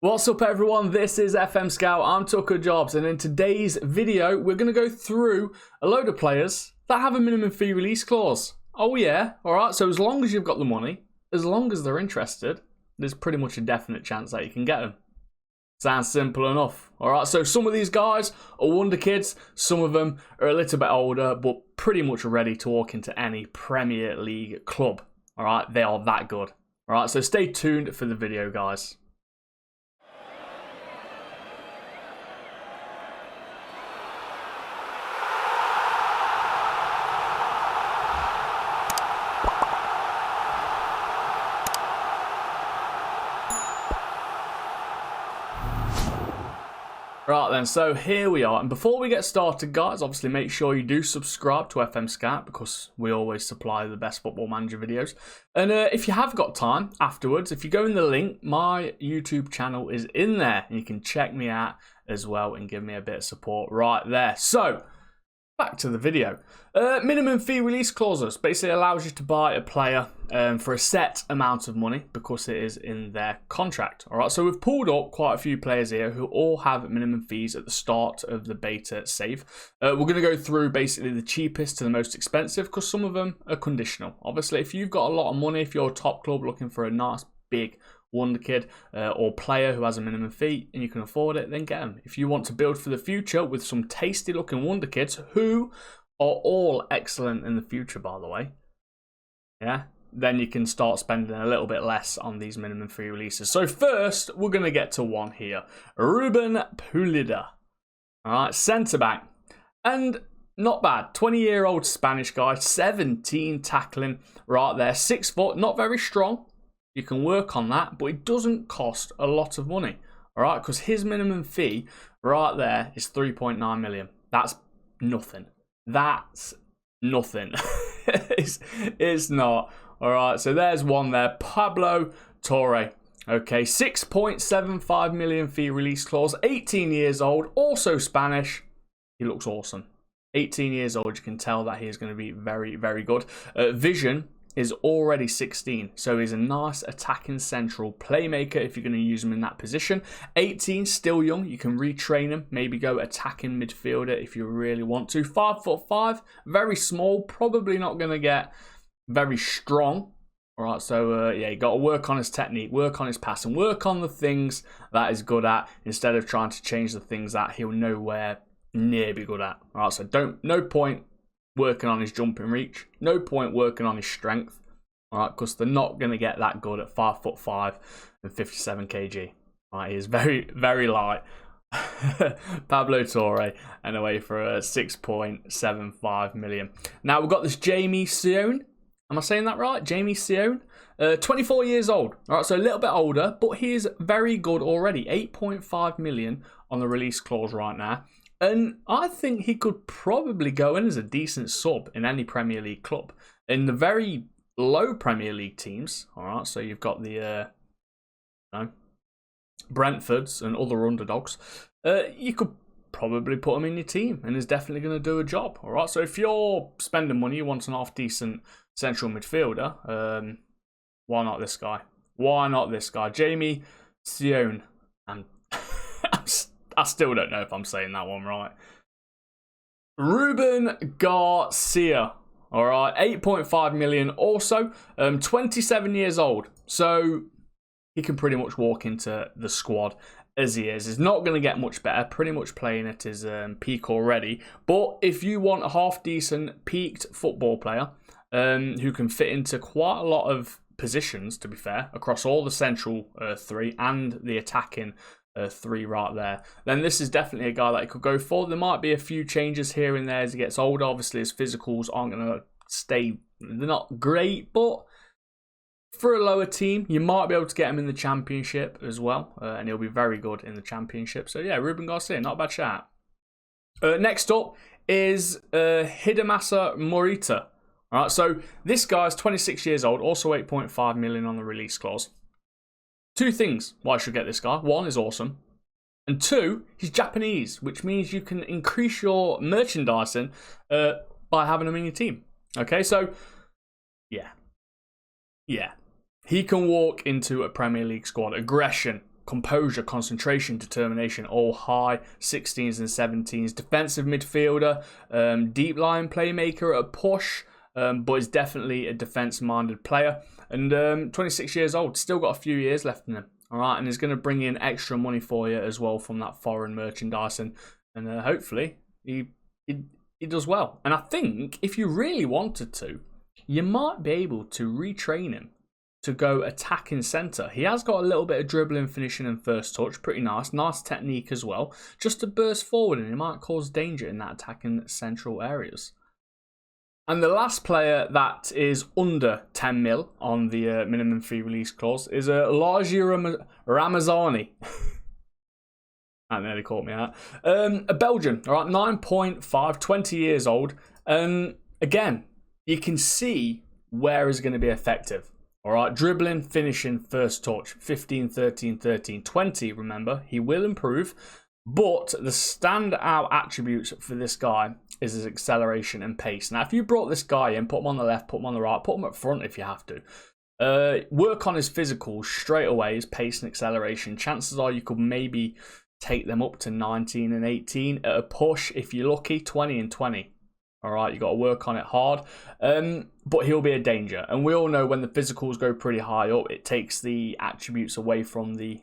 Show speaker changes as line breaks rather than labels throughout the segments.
What's up everyone, this is FM Scout, I'm Tooka Jobs, and in today's video we're going to go through a load of players that have a minimum fee release clause. Oh yeah, alright, so as long as you've got the money, as long as they're interested, there's pretty much a definite chance that you can get them. Sounds simple enough. Alright, so some of these guys are wonder kids, some of them are a little bit older, but pretty much ready to walk into any Premier League club. Alright, they are that good. Alright, so stay tuned for the video, guys. Right then, so here we are, and before we get started guys, obviously make sure you do subscribe to FM Scout because we always supply the best football manager videos. And if you have got time afterwards, if you go in the link, my YouTube channel is in there and you can check me out as well and give me a bit of support right there. So back to the video. Minimum fee release clauses basically allows you to buy a player for a set amount of money because it is in their contract. All right, so we've pulled up quite a few players here who all have minimum fees at the start of the beta save. We're going to go through basically the cheapest to the most expensive because some of them are conditional. Obviously, if you've got a lot of money, if you're a top club looking for a nice big wonder kid or player who has a minimum fee and you can afford it, then get them. If you want to build for the future with some tasty looking wonder kids who are all excellent in the future, by the way, yeah, then you can start spending a little bit less on these minimum fee releases. So first, we're going to get to one here. Ruben Pulida. All right, centre back. And not bad. 20-year-old Spanish guy, 17 tackling right there. 6 foot, not very strong. You can work on that, but it doesn't cost a lot of money. All right, because his minimum fee right there is 3.9 million. That's nothing. That's nothing. it's not. All right, so there's one there. Pablo Torre. Okay, 6.75 million fee release clause. 18 years old, also Spanish. He looks awesome. 18 years old, you can tell that he is going to be very, very good. Vision is already 16, so he's a nice attacking central playmaker if you're going to use him in that position. 18, still young, you can retrain him, maybe go attacking midfielder if you really want to. 5'5", very small, probably not going to get very strong. All right, so yeah, you got to work on his technique, work on his passing, work on the things that he's good at instead of trying to change the things that he'll nowhere near be good at. All right, so no point working on his jumping reach, no point working on his strength, all right, because they're not going to get that good at 5'5" and 57 kg. All right, he is very, very light. Pablo Torre, anyway, for a 6.75 million. Now we've got this Jamie Sion. Am I saying that right? Jamie Sion, 24 years old. All right, so a little bit older, but he is very good already. 8.5 million on the release clause right now. And I think he could probably go in as a decent sub in any Premier League club. In the very low Premier League teams, all right, so you've got the Brentfords and other underdogs, you could probably put him in your team and he's definitely going to do a job, all right? So if you're spending money, you want an half-decent central midfielder, why not this guy? Why not this guy? Jamie Sion. And I still don't know if I'm saying that one right. Ruben Garcia. All right, 8.5 million also. 27 years old. So he can pretty much walk into the squad as he is. He's not going to get much better. Pretty much playing at his peak already. But if you want a half-decent, peaked football player who can fit into quite a lot of positions, to be fair, across all the central 3 and the attacking 3 right there, then this is definitely a guy that he could go for. There might be a few changes here and there as he gets older. Obviously, his physicals aren't going to stay, they're not great, but for a lower team, you might be able to get him in the championship as well, and he'll be very good in the championship. So yeah, Ruben Garcia, not a bad shout. Next up is Hidemasa Morita. All right, so this guy's 26 years old, also 8.5 million on the release clause. 2 things why I should get this guy. 1, is awesome. And 2, he's Japanese, which means you can increase your merchandising by having him in your team. Okay, so yeah. He can walk into a Premier League squad. Aggression. composure, concentration, determination, all high. 16s and 17s. Defensive midfielder, deep line playmaker at a push, but is definitely a defense-minded player. And 26 years old, still got a few years left in him. All right, and he's going to bring in extra money for you as well from that foreign merchandising, and hopefully he does well. And I think if you really wanted to, you might be able to retrain him to go attacking centre. He has got a little bit of dribbling, finishing and first touch. Pretty nice technique as well. Just to burst forward, and he might cause danger in that attacking central areas. And the last player that is under 10 mil on the minimum fee release clause is Largi Ramazani. That nearly caught me out. A Belgian, all right, 9.5, 20 years old. Again, you can see where is going to be effective. All right, dribbling, finishing, first touch, 15, 13, 13, 20, remember, he will improve. But the standout attributes for this guy is his acceleration and pace. Now, if you brought this guy in, put him on the left, put him on the right, put him up front if you have to. Work on his physicals straight away, his pace and acceleration. Chances are you could maybe take them up to 19 and 18 at a push. If you're lucky, 20 and 20. All right, you got to work on it hard, but he'll be a danger. And we all know when the physicals go pretty high up, it takes the attributes away from the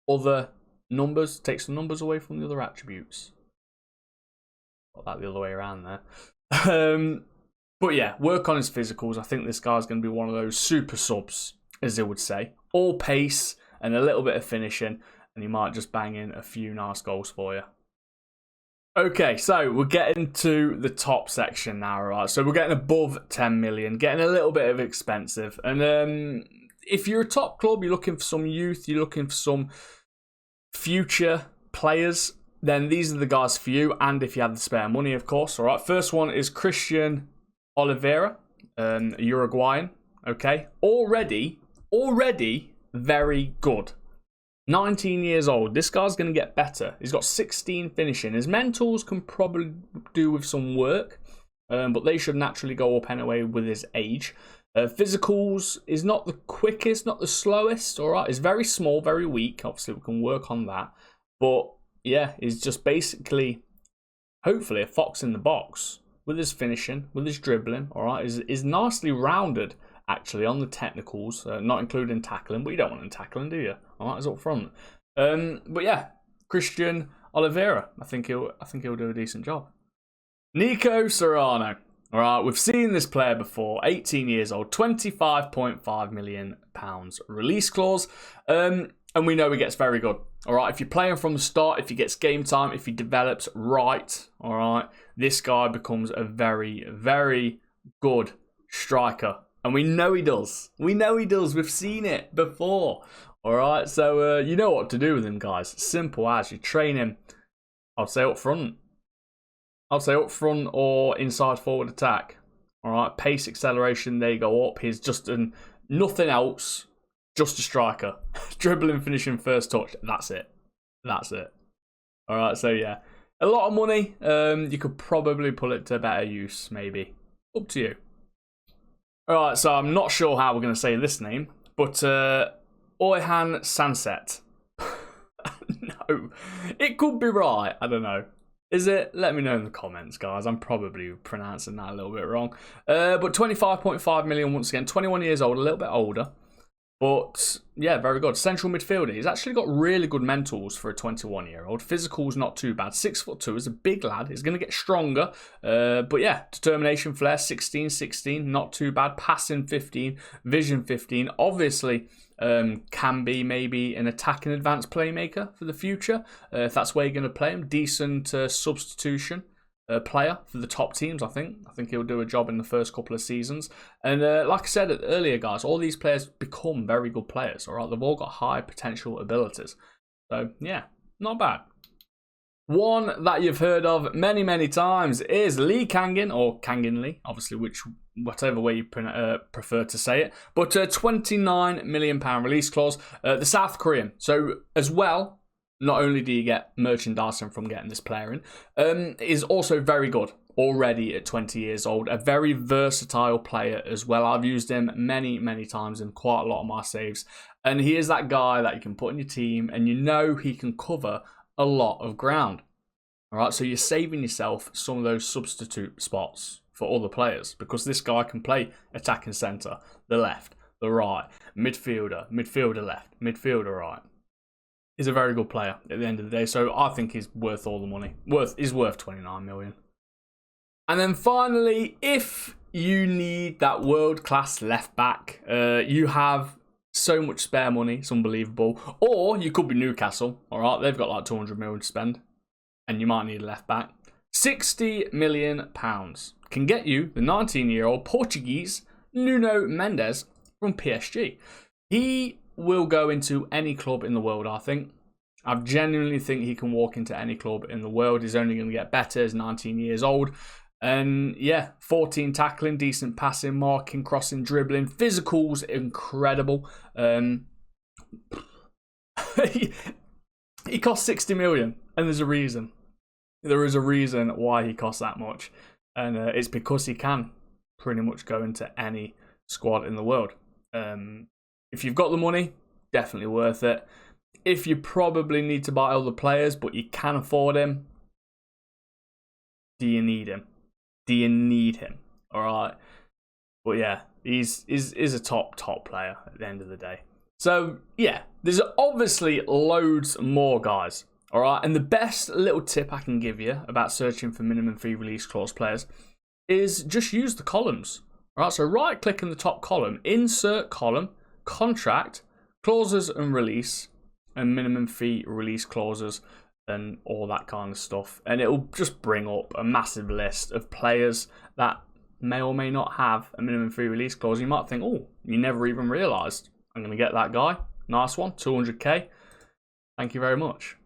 other numbers, takes the numbers away from the other attributes. Got that the other way around there. But yeah, work on his physicals. I think this guy's going to be one of those super subs, as they would say. All pace and a little bit of finishing, and he might just bang in a few nice goals for you. Okay, so we're getting to the top section now, right? So we're getting above 10 million, getting a little bit of expensive. And if you're a top club, you're looking for some youth, you're looking for some future players, then these are the guys for you. And if you have the spare money, of course. All right, first one is Christian Oliveira, Uruguayan. Okay, already very good. 19 years old. This guy's going to get better. He's got 16 finishing. His mentals can probably do with some work, but they should naturally go up anyway with his age. Physicals is not the quickest, not the slowest. All right, he's very small, very weak. Obviously, we can work on that. But yeah, he's just basically, hopefully, a fox in the box with his finishing, with his dribbling. All right, is nicely rounded. Actually, on the technicals, not including tackling, but you don't want him tackling, do you? All right, it's up front. But yeah, Christian Oliveira, I think he'll do a decent job. Nico Serrano. All right, we've seen this player before. 18 years old, £25.5 million release clause, and we know he gets very good. All right, if you play him from the start, if he gets game time, if he develops right, all right, this guy becomes a very, very good striker. And we know he does. We know he does. We've seen it before. All right. So you know what to do with him, guys. Simple as you train him. I'd say up front. Or inside forward attack. All right. Pace, acceleration. They go up. He's just nothing else. Just a striker. Dribbling, finishing, first touch. That's it. All right. So yeah, a lot of money. You could probably put it to better use. Maybe. Up to you. Alright, so I'm not sure how we're going to say this name, but Oyhan Sanset. No, it could be right. I don't know. Is it? Let me know in the comments, guys. I'm probably pronouncing that a little bit wrong. But 25.5 million once again. 21 years old, a little bit older. But yeah, very good. Central midfielder. He's actually got really good mentals for a 21-year-old. Physical's not too bad. 6'2" is a big lad. He's going to get stronger. But yeah, determination, flair, 16, not too bad. Passing 15, vision 15. Obviously, can be maybe an attacking advanced playmaker for the future. If that's where you're going to play him. Decent substitution player for the top teams, I think. I think he'll do a job in the first couple of seasons. And like I said earlier, guys, all these players become very good players. All right, they've all got high potential abilities. So yeah, not bad. One that you've heard of many, many times is Lee Kangin, or Kangin Lee, obviously, whatever way you prefer to say it. But £29 million release clause. The South Korean. So as well, not only do you get merchandising from getting this player in, is also very good already at 20 years old. A very versatile player as well. I've used him many, many times in quite a lot of my saves. And he is that guy that you can put in your team and you know he can cover a lot of ground. All right, so you're saving yourself some of those substitute spots for other players because this guy can play attacking centre, the left, the right, midfielder, midfielder left, midfielder right. He's a very good player at the end of the day, so I think he's worth all the money. He's worth 29 million. And then finally, if you need that world-class left back, you have so much spare money, it's unbelievable. Or you could be Newcastle, all right? They've got like 200 million to spend, and you might need a left back. £60 million can get you the 19-year-old Portuguese Nuno Mendes from PSG. He will go into any club in the world, I think. I genuinely think he can walk into any club in the world. He's only going to get better. He's 19 years old. And yeah, 14 tackling, decent passing, marking, crossing, dribbling. Physical's incredible. He costs 60 million, and there's a reason. There is a reason why he costs that much. And it's because he can pretty much go into any squad in the world. If you've got the money, definitely worth it. If you probably need to buy other players, but you can afford him, do you need him? Do you need him? All right. But yeah, he's a top player at the end of the day. So yeah, there's obviously loads more, guys. All right. And the best little tip I can give you about searching for minimum fee release clause players is just use the columns. All right. So right click in the top column, insert column, contract, clauses and release, and minimum fee release clauses, and all that kind of stuff. And it'll just bring up a massive list of players that may or may not have a minimum fee release clause. You might think, oh, you never even realised. I'm going to get that guy. Nice one, 200k. Thank you very much.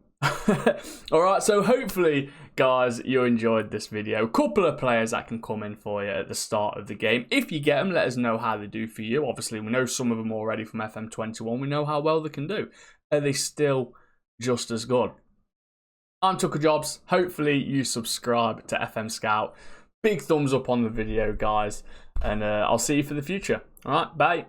Alright, so hopefully, guys, you enjoyed this video. A couple of players that can come in for you at the start of the game. If you get them, let us know how they do for you. Obviously, we know some of them already from FM21. We know how well they can do. Are they still just as good? I'm Tooka Jobs. Hopefully you subscribe to FM Scout. Big thumbs up on the video, guys. And I'll see you for the future. Alright, bye.